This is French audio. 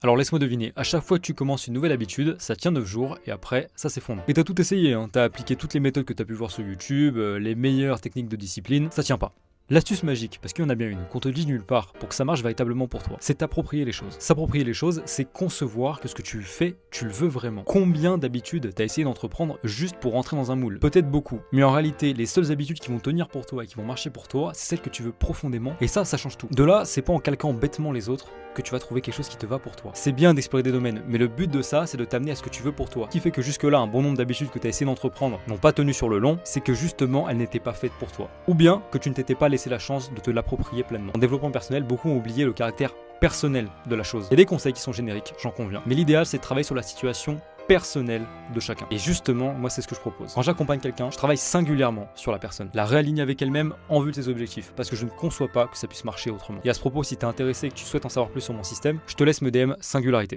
Alors laisse-moi deviner, à chaque fois que tu commences une nouvelle habitude, ça tient 9 jours et après, ça s'effondre. Et t'as tout essayé, hein. T'as appliqué toutes les méthodes que t'as pu voir sur YouTube, les meilleures techniques de discipline, ça tient pas. L'astuce magique, parce qu'il y en a bien une, qu'on te dit nulle part, pour que ça marche véritablement pour toi, c'est t'approprier les choses. S'approprier les choses, c'est concevoir que ce que tu fais, tu le veux vraiment. Combien d'habitudes t'as essayé d'entreprendre juste pour rentrer dans un moule? Peut-être beaucoup, mais en réalité, les seules habitudes qui vont tenir pour toi et qui vont marcher pour toi, c'est celles que tu veux profondément, et ça change tout. De là, c'est pas en calquant bêtement les autres que tu vas trouver quelque chose qui te va pour toi. C'est bien d'explorer des domaines, mais le but de ça, c'est de t'amener à ce que tu veux pour toi. Ce qui fait que jusque-là, un bon nombre d'habitudes que tu as essayé d'entreprendre n'ont pas tenu sur le long, c'est que justement, elles n'étaient pas faites pour toi. Ou bien que tu ne t'étais pas laissé la chance de te l'approprier pleinement. En développement personnel, beaucoup ont oublié le caractère personnel de la chose. Il y a des conseils qui sont génériques, j'en conviens. Mais l'idéal, c'est de travailler sur la situation personnelle de chacun. Et justement, moi, c'est ce que je propose. Quand j'accompagne quelqu'un, je travaille singulièrement sur la personne, la réaligner avec elle-même en vue de ses objectifs, parce que je ne conçois pas que ça puisse marcher autrement. Et à ce propos, si t'es intéressé et que tu souhaites en savoir plus sur mon système, je te laisse me DM Singularité.